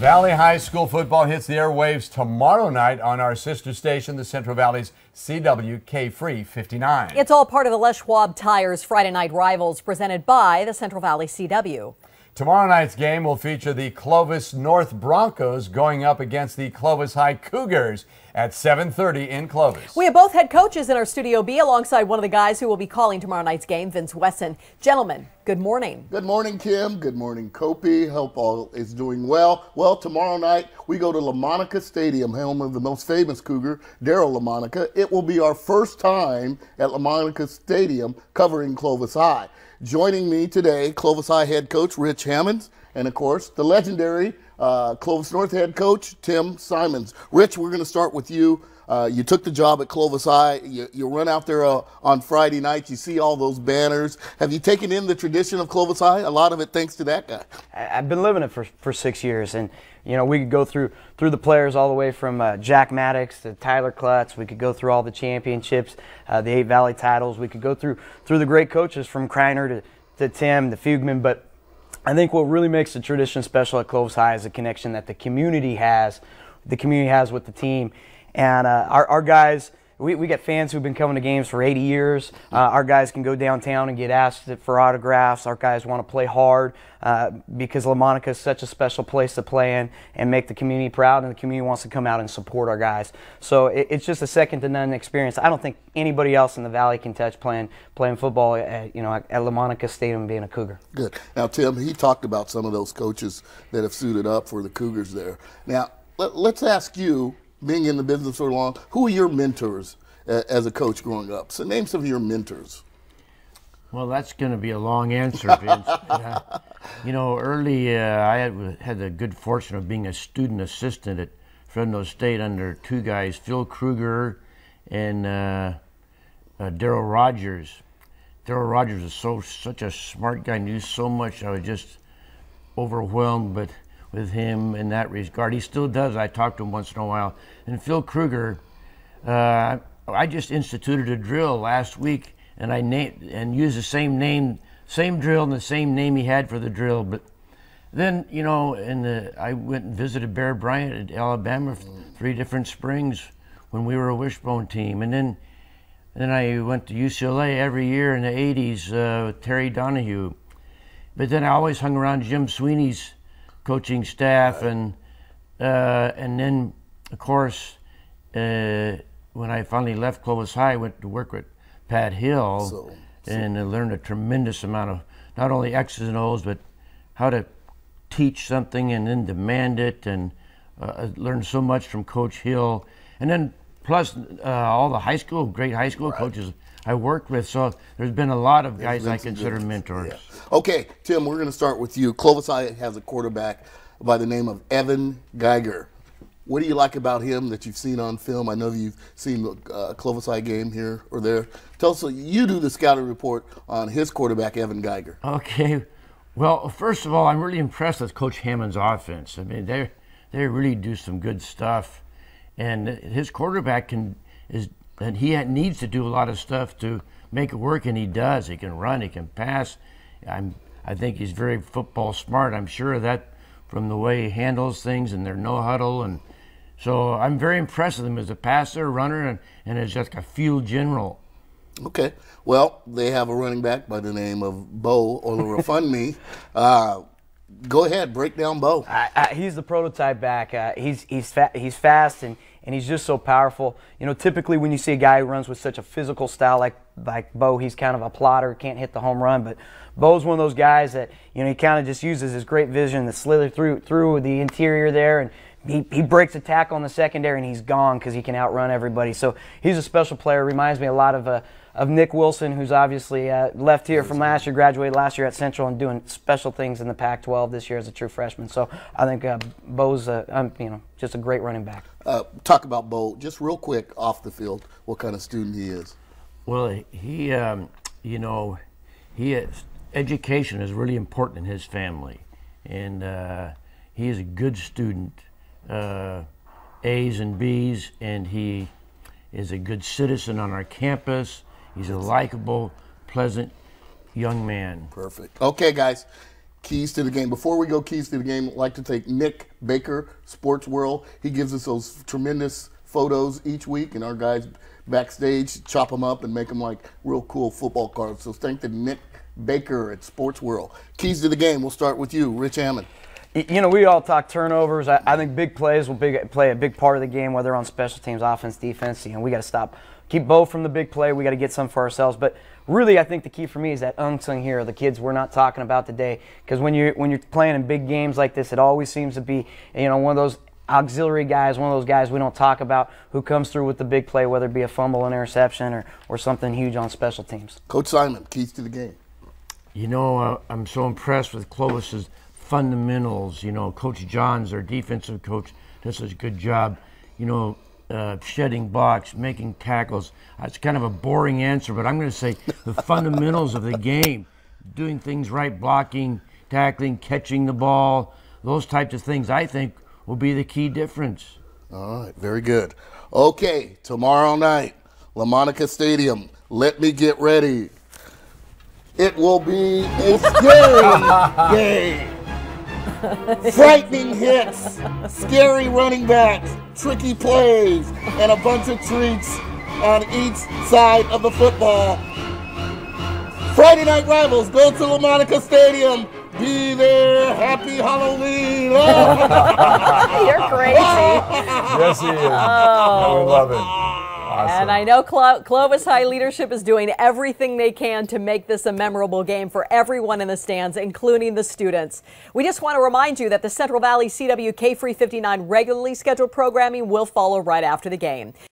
Valley High School football hits the airwaves tomorrow night on our sister station, the Central Valley's CW KFRE 59. It's all part of the Les Schwab Tires Friday Night Rivals presented by the Central Valley CW. Tomorrow night's game will feature the Clovis North Broncos going up against the Clovis High Cougars at 7:30 in Clovis. We have both head coaches in our Studio B alongside one of the guys who will be calling tomorrow night's game, Vince Wesson. Gentlemen, good morning. Good morning, Kim. Good morning, Kopi. Hope all is doing well. Well, tomorrow night we go to LaMonica Stadium, home of the most famous Cougar, Daryl LaMonica. It will be our first time at LaMonica Stadium covering Clovis High. Joining me today, Clovis High head coach Rich Hammonds, and of course, the legendary Clovis North head coach Tim Simons. Rich, we're going to start with you. You took the job at Clovis High. You run out there on Friday nights. You see all those banners. Have you taken in the tradition of Clovis High? A lot of it thanks to that guy. I've been living it for 6 years, and you know we could go through the players all the way from Jack Maddox to Tyler Klutz. We could go through all the championships, the 8 Valley titles. We could go through the great coaches from Kreiner to Tim, to Fugman, but I think what really makes the tradition special at Clovis High is the connection that the community has with the team. And our guys, we get fans who've been coming to games for 80 years. Our guys can go downtown and get asked for autographs. Our guys want to play hard because LaMonica is such a special place to play in and make the community proud, and the community wants to come out and support our guys. So it's just a second-to-none experience. I don't think anybody else in the Valley can touch playing football at LaMonica Stadium being a Cougar. Good. Now, Tim, he talked about some of those coaches that have suited up for the Cougars there. Now, let's ask you, being in the business so long, who are your mentors as a coach growing up? So name some of your mentors. Well, that's going to be a long answer, Vince. You know, early I had the good fortune of being a student assistant at Fresno State under 2 guys, Phil Kruger and Darryl Rogers. Darryl Rogers was such a smart guy, knew so much. I was just overwhelmed, but with him in that regard. He still does. I talk to him once in a while. And Phil Kruger, I just instituted a drill last week, and I used the same name, same drill, and the same name he had for the drill. But then, you know, I went and visited Bear Bryant at Alabama for 3 different springs when we were a wishbone team. And then I went to UCLA every year in the 80s with Terry Donahue. But then I always hung around Jim Sweeney's coaching staff, and then of course when I finally left Clovis High, I went to work with Pat Hill and learned a tremendous amount of not only X's and O's but how to teach something and then demand it, and learned so much from Coach Hill, and then plus all the great high school coaches I worked with. So there's been a lot of guys I consider mentors. Yeah. Okay, Tim, we're going to start with you. Clovis High has a quarterback by the name of Evan Geiger. What do you like about him that you've seen on film? I know you've seen the Clovis High game here or there. Tell us, you do the scouting report on his quarterback, Evan Geiger. Okay. Well, first of all, I'm really impressed with Coach Hammond's offense. I mean, they really do some good stuff. And his quarterback needs to do a lot of stuff to make it work, and he does. He can run, he can pass. I think he's very football smart. I'm sure of that from the way he handles things and their no huddle. And so I'm very impressed with him as a passer, runner, and as just a field general. Okay. Well, they have a running back by the name of Bo Olorefunmi. Go ahead, break down Bo. He's the prototype back. He's fast and he's just so powerful. You know, typically when you see a guy who runs with such a physical style like Bo, he's kind of a plotter, can't hit the home run. But Bo's one of those guys that, you know, he kind of just uses his great vision to slither through the interior there, and he breaks a tackle on the secondary and he's gone because he can outrun everybody. So he's a special player. Reminds me a lot of Nick Wilson, who's obviously left here from last year, graduated last year at Central, and doing special things in the Pac-12 this year as a true freshman. So I think Bo's just a great running back. Talk about Bo just real quick off the field. What kind of student he is? Well, education is really important in his family, and he is a good student, A's and B's, and he is a good citizen on our campus. He's a likable, pleasant young man. Perfect. Okay, guys. Keys to the game. Before we go keys to the game, I'd like to take Nick Baker, Sports World. He gives us those tremendous photos each week, and our guys backstage chop them up and make them like real cool football cards. So thank to Nick Baker at Sports World. Keys to the game, we'll start with you, Rich Hammond. You know, we all talk turnovers. I think big plays will play a big part of the game, whether on special teams, offense, defense. You know, we got to keep Bo from the big play. We got to get some for ourselves. But really, I think the key for me is that unsung hero, the kids we're not talking about today. Because when you're playing in big games like this, it always seems to be, you know, one of those auxiliary guys, one of those guys we don't talk about who comes through with the big play, whether it be a fumble, an interception, or something huge on special teams. Coach Simon, keys to the game. You know, I'm so impressed with Clovis's fundamentals. You know, Coach Johns, our defensive coach, does such a good job, you know, shedding blocks, making tackles. It's kind of a boring answer, but I'm going to say the fundamentals of the game, doing things right, blocking, tackling, catching the ball, those types of things, I think, will be the key difference. All right, very good. Okay, tomorrow night, LaMonica Stadium. Let me get ready. It will be a scary game. Frightening hits, scary running backs, tricky plays, and a bunch of treats on each side of the football. Friday night rivals, go to LaMonica Stadium. Be there. Happy Halloween. You're crazy. Yes, he is. Oh. We love it. Awesome. And I know Clovis High leadership is doing everything they can to make this a memorable game for everyone in the stands, including the students. We just want to remind you that the Central Valley CW KFRE 59 regularly scheduled programming will follow right after the game.